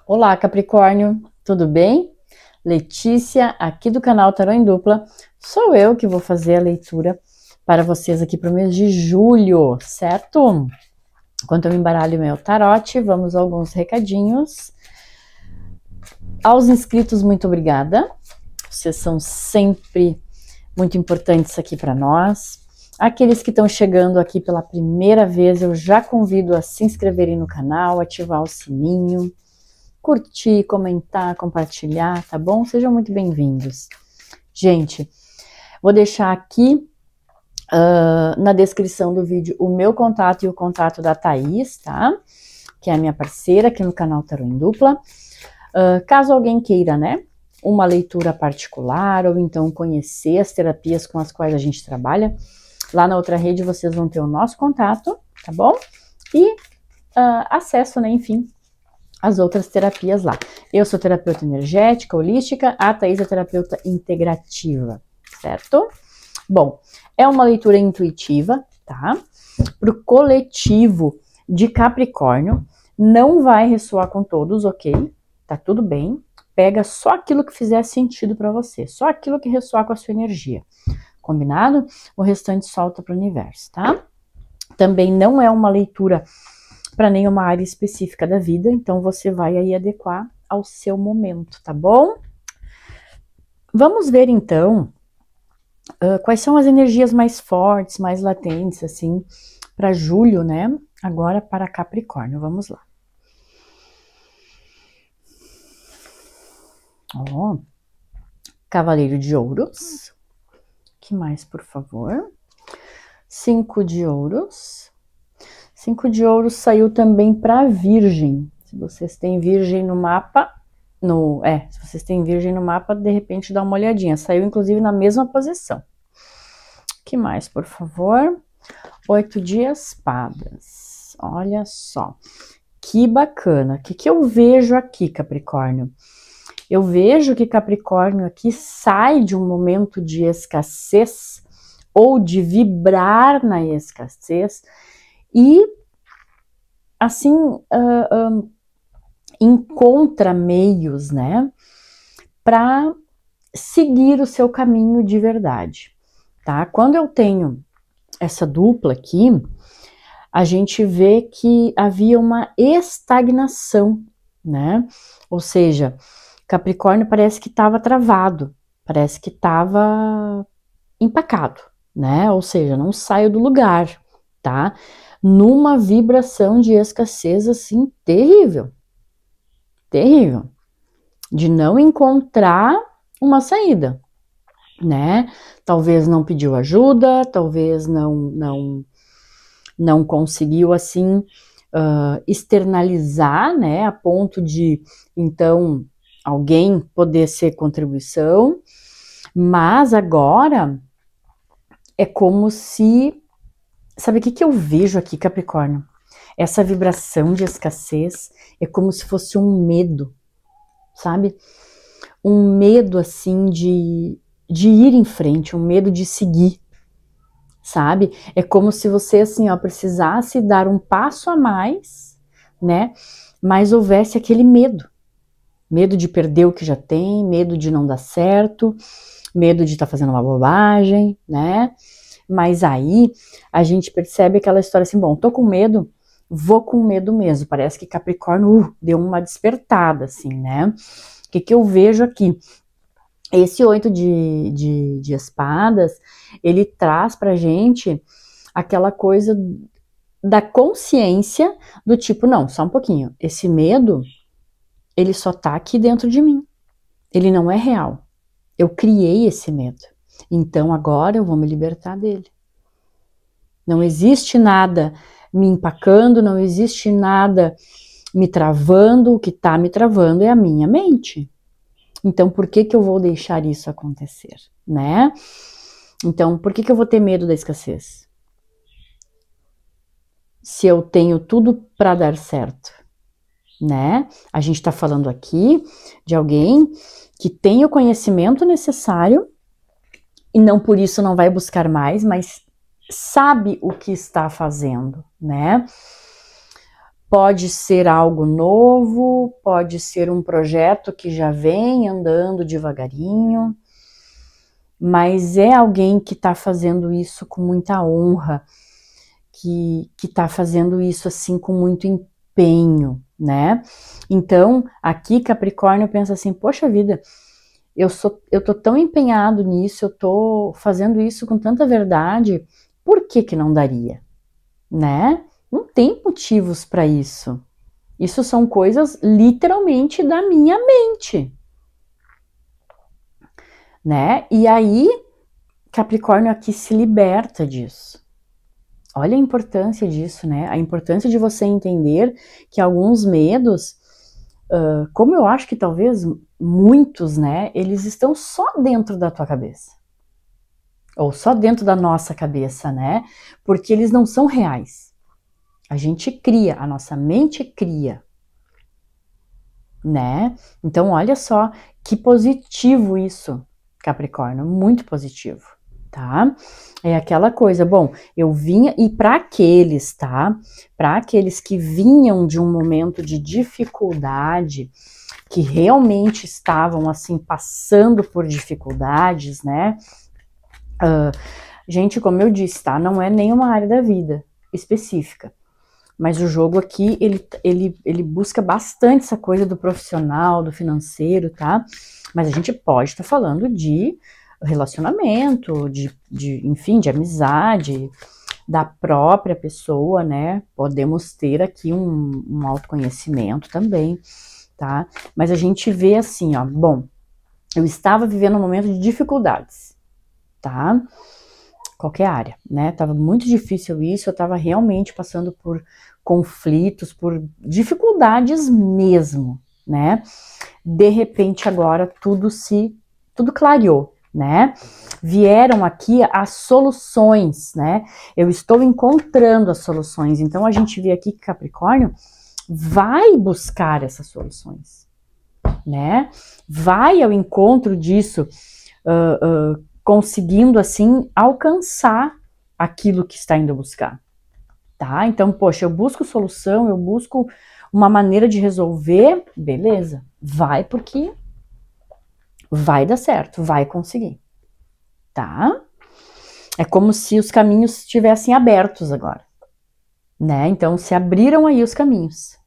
Olá, Capricórnio, tudo bem? Letícia, aqui do canal Tarô em Dupla. Sou eu que vou fazer a leitura para vocês aqui para o mês de julho, certo? Enquanto eu embaralho meu tarote, vamos a alguns recadinhos. Aos inscritos, muito obrigada. Vocês são sempre muito importantes aqui para nós. Aqueles que estão chegando aqui pela primeira vez, eu já convido a se inscreverem no canal, ativar o sininho, curtir, comentar, compartilhar, tá bom? Sejam muito bem-vindos. Gente, vou deixar aqui na descrição do vídeo o meu contato e o contato da Thaís, tá? Que é a minha parceira aqui no canal Tarô em Dupla. Caso alguém queira, né, uma leitura particular ou então conhecer as terapias com as quais a gente trabalha, lá na outra rede vocês vão ter o nosso contato, tá bom? E acesso, né, enfim, as outras terapias lá. Eu sou terapeuta energética, holística, a Thaís é terapeuta integrativa, certo? Bom, é uma leitura intuitiva, tá? Pro coletivo de Capricórnio, não vai ressoar com todos, ok? Tá tudo bem. Pega só aquilo que fizer sentido para você, só aquilo que ressoar com a sua energia. Combinado? O restante solta para o universo, tá? Também não é uma leitura para nenhuma área específica da vida, então você vai aí adequar ao seu momento, tá bom? Vamos ver então quais são as energias mais fortes, mais latentes, assim, para julho, né? Agora para Capricórnio, vamos lá. Ó, Cavaleiro de Ouros. Que mais, por favor? 5 de Ouros. 5 de Ouros saiu também para Virgem. Se vocês têm Virgem no mapa, se vocês têm Virgem no mapa, de repente dá uma olhadinha. Saiu inclusive na mesma posição. Que mais, por favor? 8 de Espadas. Olha só. Que bacana. O que eu vejo aqui, Capricórnio? Eu vejo que Capricórnio aqui sai de um momento de escassez ou de vibrar na escassez e, assim, encontra meios, né, para seguir o seu caminho de verdade, tá? Quando eu tenho essa dupla aqui, a gente vê que havia uma estagnação, né? Ou seja, Capricórnio parece que estava travado, parece que estava empacado, né? Ou seja, não saiu do lugar, tá? Numa vibração de escassez assim terrível, terrível, de não encontrar uma saída, né? Talvez não pediu ajuda, talvez não conseguiu assim externalizar, né? A ponto de então alguém poder ser contribuição, mas agora é como se, sabe o que eu vejo aqui, Capricórnio? Essa vibração de escassez é como se fosse um medo, sabe? Um medo assim de ir em frente, um medo de seguir, sabe? É como se você assim, ó, precisasse dar um passo a mais, né? Mas houvesse aquele medo. Medo de perder o que já tem, medo de não dar certo, medo de estar fazendo uma bobagem, né? Mas aí a gente percebe aquela história assim, bom, tô com medo, vou com medo mesmo. Parece que Capricórnio deu uma despertada, assim, né? O que eu vejo aqui? Esse 8 de espadas, ele traz pra gente aquela coisa da consciência do tipo, não, só um pouquinho, esse medo, ele só tá aqui dentro de mim. Ele não é real. Eu criei esse medo. Então agora eu vou me libertar dele. Não existe nada me empacando, não existe nada me travando. O que tá me travando é a minha mente. Então por que eu vou deixar isso acontecer, né? Então por que eu vou ter medo da escassez? Se eu tenho tudo para dar certo, né? A gente está falando aqui de alguém que tem o conhecimento necessário e não por isso não vai buscar mais, mas sabe o que está fazendo, né? Pode ser algo novo, pode ser um projeto que já vem andando devagarinho, mas é alguém que está fazendo isso com muita honra, que está fazendo isso assim com muito empenho, né? Então, aqui Capricórnio pensa assim, poxa vida, eu tô tão empenhado nisso, eu tô fazendo isso com tanta verdade, por que que não daria, né? Não tem motivos para isso. Isso são coisas literalmente da minha mente, né? E aí, Capricórnio aqui se liberta disso. Olha a importância disso, né? A importância de você entender que alguns medos, como eu acho que talvez muitos, né? Eles estão só dentro da tua cabeça. Ou só dentro da nossa cabeça, né? Porque eles não são reais. A gente cria, a nossa mente cria, né? Então, olha só que positivo isso, Capricórnio, muito positivo, tá? É aquela coisa, bom, eu vinha, e para aqueles, tá? Para aqueles que vinham de um momento de dificuldade, que realmente estavam, assim, passando por dificuldades, né? Gente, como eu disse, tá? Não é nenhuma área da vida específica. Mas o jogo aqui, ele busca bastante essa coisa do profissional, do financeiro, tá? Mas a gente pode estar falando de relacionamento, enfim, de amizade, da própria pessoa, né? Podemos ter aqui um autoconhecimento também, tá? Mas a gente vê assim, ó, bom, eu estava vivendo um momento de dificuldades, tá? Qualquer área, né? Tava muito difícil isso, eu tava realmente passando por conflitos, por dificuldades mesmo, né? De repente agora tudo clareou, né? Vieram aqui as soluções, né? Eu estou encontrando as soluções, então a gente vê aqui que Capricórnio vai buscar essas soluções, né? Vai ao encontro disso, conseguindo, assim, alcançar aquilo que está indo buscar, tá? Então, poxa, eu busco solução, eu busco uma maneira de resolver, beleza, vai porque vai dar certo, vai conseguir, tá? É como se os caminhos estivessem abertos agora, né? Então, se abriram aí os caminhos,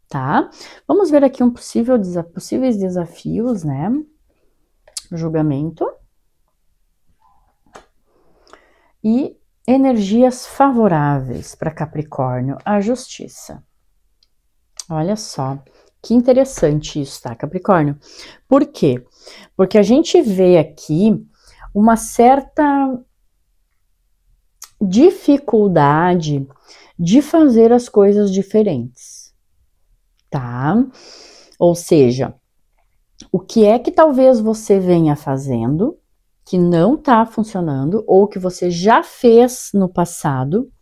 tá? Vamos ver aqui possíveis desafios, né? Julgamento. E energias favoráveis para Capricórnio, a justiça. Olha só, que interessante isso, tá, Capricórnio? Por quê? Porque a gente vê aqui uma certa dificuldade de fazer as coisas diferentes, tá? Ou seja, o que é que talvez você venha fazendo que não tá funcionando, ou que você já fez no passado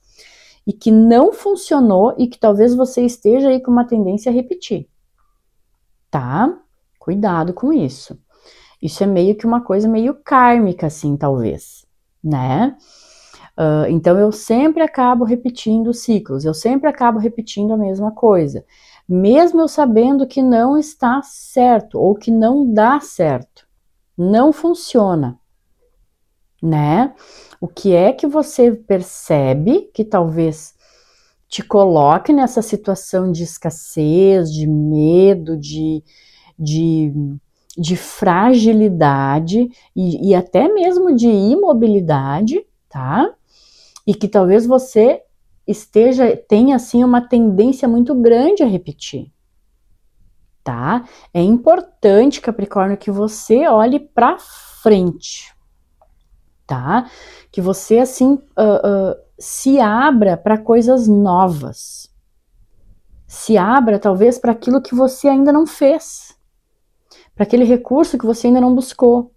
e que não funcionou e que talvez você esteja aí com uma tendência a repetir, tá? Cuidado com isso. Isso é meio que uma coisa meio kármica, assim, talvez, né? Então eu sempre acabo repetindo ciclos, eu sempre acabo repetindo a mesma coisa, mesmo eu sabendo que não está certo ou que não dá certo, não funciona, né? O que é que você percebe que talvez te coloque nessa situação de escassez, de medo, de fragilidade e até mesmo de imobilidade, tá? E que talvez você tenha assim uma tendência muito grande a repetir, tá? É importante, Capricórnio, que você olhe para frente, tá? Que você, assim, se abra para coisas novas. Se abra, talvez, para aquilo que você ainda não fez. Para aquele recurso que você ainda não buscou.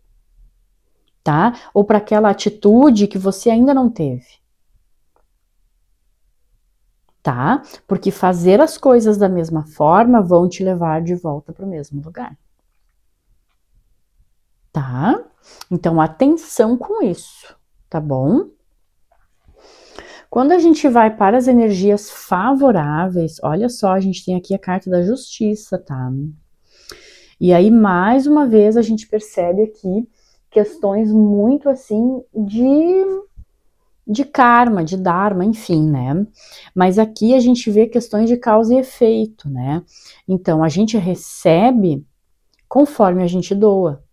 Tá? Ou para aquela atitude que você ainda não teve. Tá? Porque fazer as coisas da mesma forma vão te levar de volta para o mesmo lugar. Tá? Então, atenção com isso, tá bom? Quando a gente vai para as energias favoráveis, olha só, a gente tem aqui a carta da justiça, tá? E aí, mais uma vez, a gente percebe aqui questões muito assim de karma, de dharma, enfim, né? Mas aqui a gente vê questões de causa e efeito, né? Então, a gente recebe conforme a gente doa,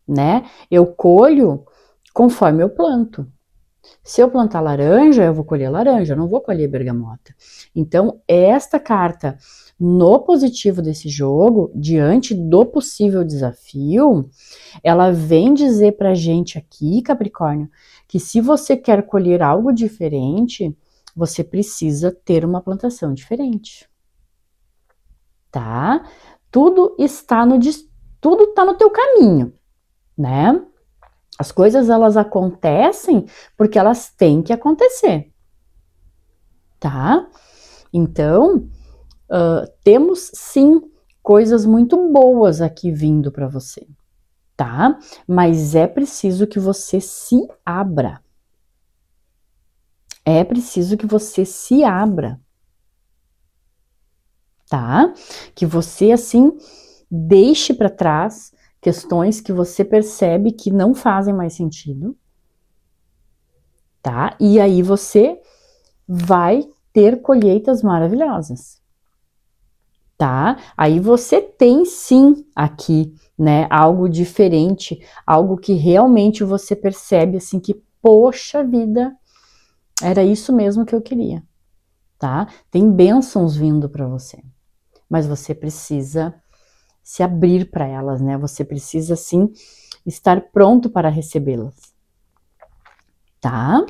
né? Eu colho conforme eu planto. Se eu plantar laranja, eu vou colher laranja, eu não vou colher bergamota. Então, esta carta, no positivo desse jogo, diante do possível desafio, ela vem dizer pra gente aqui, Capricórnio, que se você quer colher algo diferente, você precisa ter uma plantação diferente. Tá? Tudo está no teu caminho, né? As coisas, elas acontecem porque elas têm que acontecer, tá? Então, temos sim coisas muito boas aqui vindo para você, tá? Mas é preciso que você se abra. É preciso que você se abra, tá? Que você, assim, deixe para trás questões que você percebe que não fazem mais sentido, tá? E aí você vai ter colheitas maravilhosas, tá? Aí você tem sim aqui, né, algo diferente, algo que realmente você percebe assim que, poxa vida, era isso mesmo que eu queria, tá? Tem bênçãos vindo para você, mas você precisa se abrir para elas, né? Você precisa, sim, estar pronto para recebê-las, tá?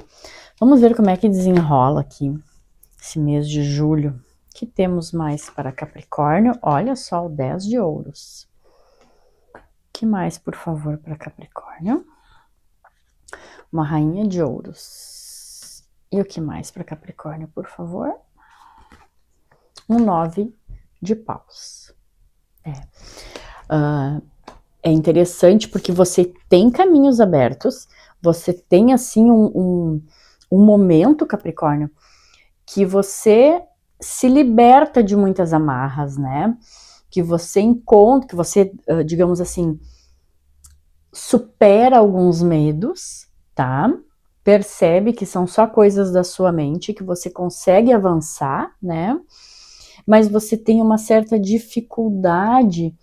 Vamos ver como é que desenrola aqui esse mês de julho. O que temos mais para Capricórnio? Olha só, o 10 de ouros. O que mais, por favor, para Capricórnio? Uma rainha de ouros. E o que mais para Capricórnio, por favor? Um 9 de paus. É interessante porque você tem caminhos abertos, você tem assim um momento, Capricórnio, que você se liberta de muitas amarras, né? Que você encontra, que você, digamos assim, supera alguns medos, tá? Percebe que são só coisas da sua mente, que você consegue avançar, né? Mas você tem uma certa dificuldade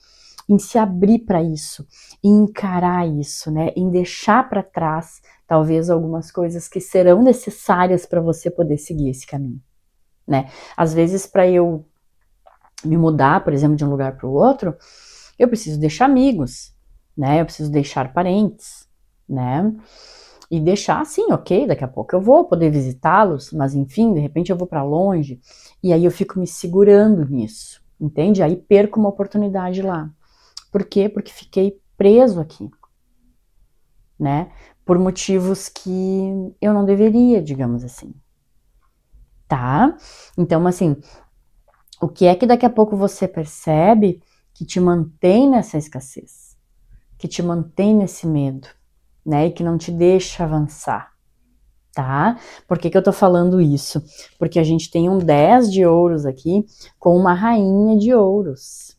em se abrir para isso, em encarar isso, né? Em deixar para trás, talvez, algumas coisas que serão necessárias para você poder seguir esse caminho, né? Às vezes, para eu me mudar, por exemplo, de um lugar para o outro, eu preciso deixar amigos, né? Eu preciso deixar parentes, né? E deixar assim, ok, daqui a pouco eu vou poder visitá-los, mas enfim, de repente eu vou para longe, e aí eu fico me segurando nisso, entende? Aí perco uma oportunidade lá. Por quê? Porque fiquei preso aqui, né? Por motivos que eu não deveria, digamos assim. Tá? Então, assim, o que é que daqui a pouco você percebe que te mantém nessa escassez? Que te mantém nesse medo, né? E que não te deixa avançar, tá? Por que que eu tô falando isso? Porque a gente tem um 10 de ouros aqui com uma rainha de ouros,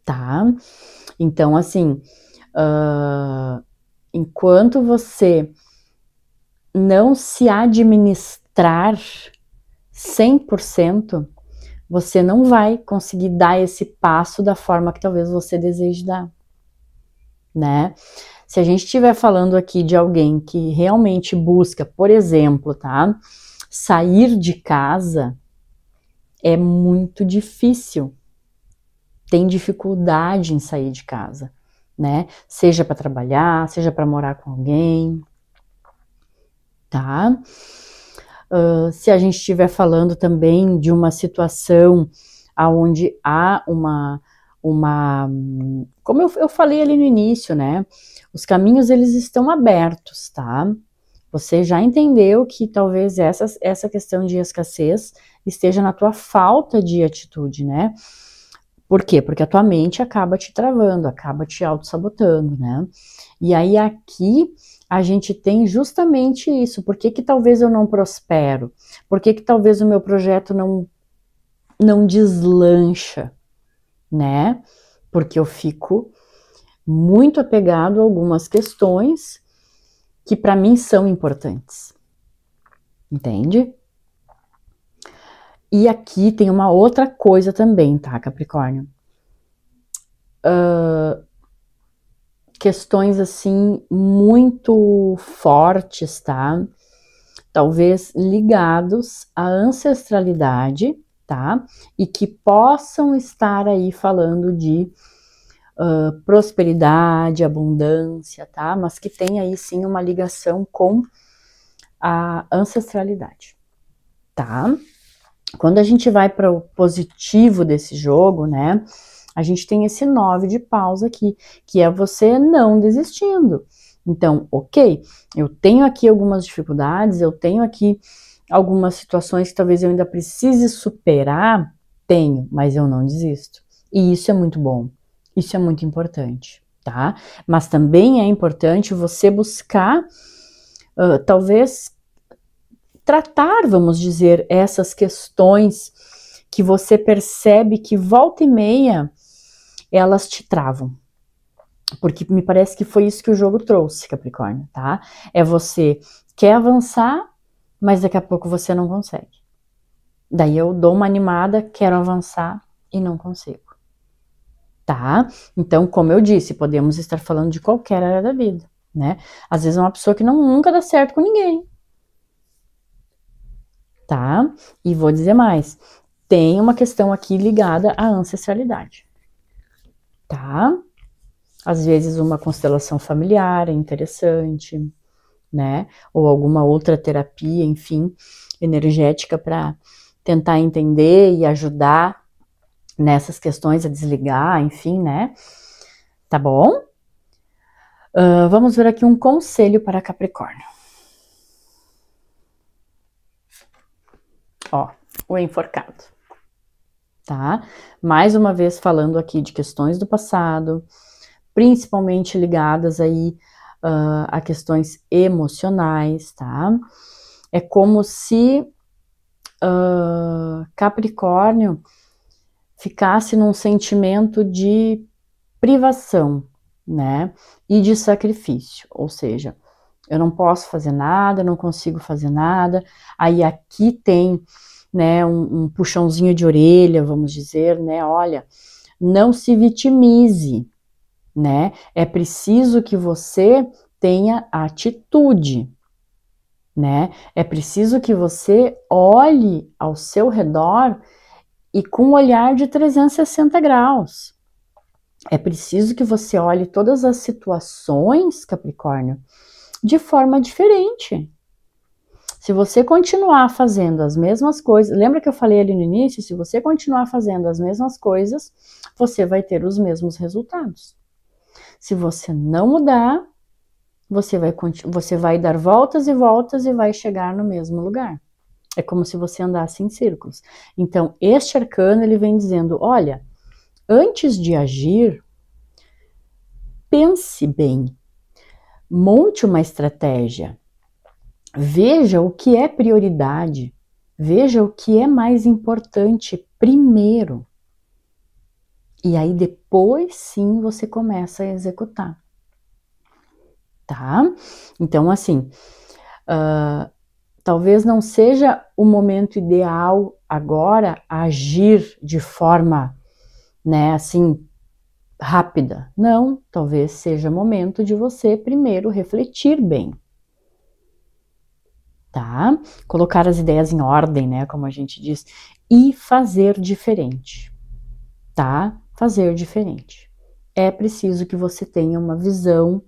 tá? Então, assim, enquanto você não se administrar 100%, você não vai conseguir dar esse passo da forma que talvez você deseje dar, né? Se a gente estiver falando aqui de alguém que realmente busca, por exemplo, tá? Sair de casa, é muito difícil. Tem dificuldade em sair de casa, né? Seja para trabalhar, seja para morar com alguém, tá? Se a gente estiver falando também de uma situação onde há como eu falei ali no início, né? Os caminhos, eles estão abertos, tá? Você já entendeu que talvez essa questão de escassez esteja na tua falta de atitude, né? Por quê? Porque a tua mente acaba te travando, acaba te auto-sabotando, né? E aí aqui a gente tem justamente isso. Por que que talvez eu não prospero? Por que que talvez o meu projeto não deslancha, né? Porque eu fico muito apegado a algumas questões que para mim são importantes. Entende? E aqui tem uma outra coisa também, tá, Capricórnio? Questões assim muito fortes, tá? Talvez ligados à ancestralidade, tá? E que possam estar aí falando de prosperidade, abundância, tá? Mas que tem aí sim uma ligação com a ancestralidade, tá? Quando a gente vai para o positivo desse jogo, né? A gente tem esse 9 de paus aqui, que é você não desistindo. Então, ok, eu tenho aqui algumas dificuldades, eu tenho aqui algumas situações que talvez eu ainda precise superar, tenho, mas eu não desisto. E isso é muito bom, isso é muito importante, tá? Mas também é importante você buscar, talvez, tratar, vamos dizer, essas questões que você percebe que volta e meia elas te travam. Porque me parece que foi isso que o jogo trouxe, Capricórnio, tá? É você quer avançar, mas daqui a pouco você não consegue. Daí eu dou uma animada, quero avançar e não consigo. Tá? Então, como eu disse, podemos estar falando de qualquer área da vida, né? Às vezes é uma pessoa que nunca dá certo com ninguém. Tá? E vou dizer mais. Tem uma questão aqui ligada à ancestralidade. Tá? Às vezes uma constelação familiar é interessante, né? Ou alguma outra terapia, enfim, energética para tentar entender e ajudar nessas questões a desligar, enfim, né? Tá bom? Vamos ver aqui um conselho para Capricórnio. Ó, o enforcado. Tá? Mais uma vez falando aqui de questões do passado, principalmente ligadas aí a questões emocionais, tá? É como se Capricórnio ficasse num sentimento de privação, né? E de sacrifício, ou seja, eu não posso fazer nada, não consigo fazer nada. Aí aqui tem, né, um puxãozinho de orelha, vamos dizer, né? Olha, não se vitimize, né? É preciso que você tenha atitude, né? É preciso que você olhe ao seu redor e com um olhar de 360 graus. É preciso que você olhe todas as situações, Capricórnio, de forma diferente. Se você continuar fazendo as mesmas coisas, lembra que eu falei ali no início? Se você continuar fazendo as mesmas coisas, você vai ter os mesmos resultados. Se você não mudar, você vai dar voltas e voltas e vai chegar no mesmo lugar. É como se você andasse em círculos. Então, este arcano, ele vem dizendo, olha, antes de agir, pense bem, monte uma estratégia, veja o que é prioridade, veja o que é mais importante primeiro. E aí depois sim você começa a executar. Tá? Então assim, talvez não seja o momento ideal agora agir de forma, né, assim, rápida. Não, talvez seja momento de você primeiro refletir bem. Tá? Colocar as ideias em ordem, né, como a gente diz, e fazer diferente. Tá? Fazer diferente. É preciso que você tenha uma visão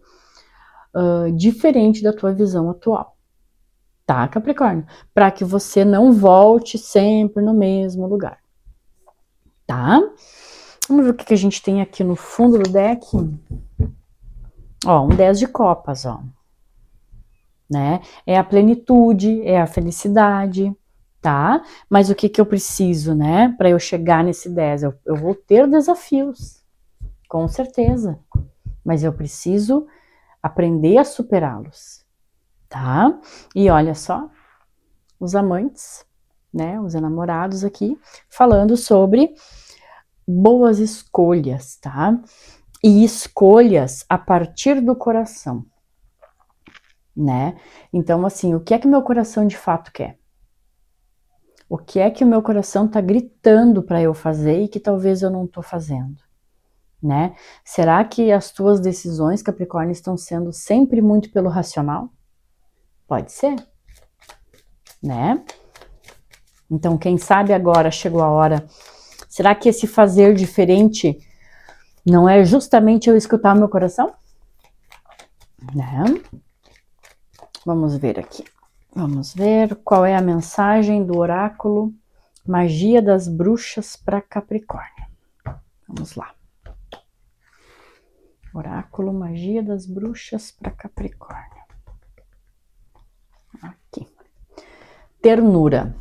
diferente da tua visão atual. Tá, Capricórnio? Para que você não volte sempre no mesmo lugar. Tá? Vamos ver o que a gente tem aqui no fundo do deck. Ó, um 10 de copas, ó. Né? É a plenitude, é a felicidade, tá? Mas o que eu preciso, né? Para eu chegar nesse 10? Eu vou ter desafios, com certeza. Mas eu preciso aprender a superá-los, tá? E olha só, os amantes, né, os enamorados aqui, falando sobre boas escolhas, tá? E escolhas a partir do coração, né? Então, assim, o que é que meu coração de fato quer? O que é que o meu coração tá gritando para eu fazer e que talvez eu não tô fazendo, né? Será que as tuas decisões, Capricórnio, estão sendo sempre muito pelo racional? Pode ser, né? Então, quem sabe agora chegou a hora. Será que esse fazer diferente não é justamente eu escutar o meu coração? Né? Vamos ver aqui. Vamos ver qual é a mensagem do oráculo Magia das Bruxas para Capricórnio. Vamos lá. Oráculo Magia das Bruxas para Capricórnio. Aqui. Ternura.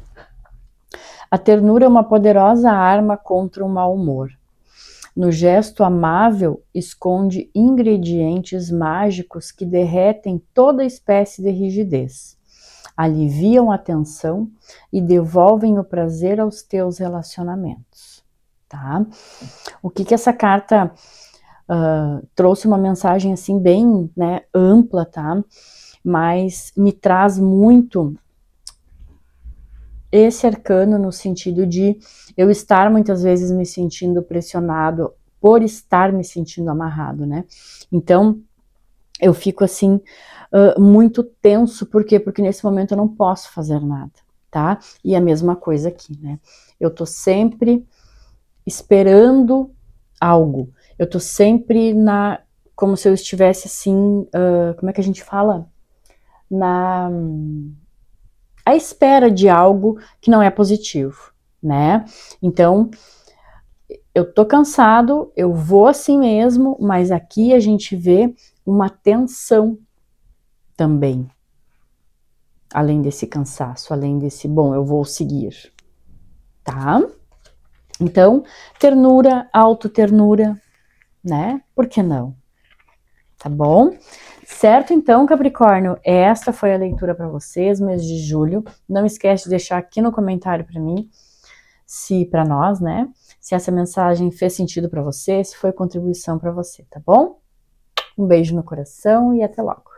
A ternura é uma poderosa arma contra o mau humor. No gesto amável esconde ingredientes mágicos que derretem toda espécie de rigidez, aliviam a tensão e devolvem o prazer aos teus relacionamentos, tá? O que essa carta trouxe uma mensagem assim bem, né, ampla, tá? Mas me traz muito esse arcano no sentido de eu estar muitas vezes me sentindo pressionado por estar me sentindo amarrado, né? Então, eu fico assim, muito tenso, por quê? Porque nesse momento eu não posso fazer nada, tá? E a mesma coisa aqui, né? Eu tô sempre esperando algo, eu tô sempre como se eu estivesse assim, como é que a gente fala? À espera de algo que não é positivo, né? Então, eu tô cansado, eu vou assim mesmo, mas aqui a gente vê uma tensão também. Além desse cansaço, além desse, bom, eu vou seguir, tá? Então, ternura, autoternura, né? Por que não? Tá bom? Certo, então, Capricórnio, esta foi a leitura para vocês, mês de julho. Não esquece de deixar aqui no comentário para mim, para nós, né? Se essa mensagem fez sentido para você, se foi contribuição para você, tá bom? Um beijo no coração e até logo.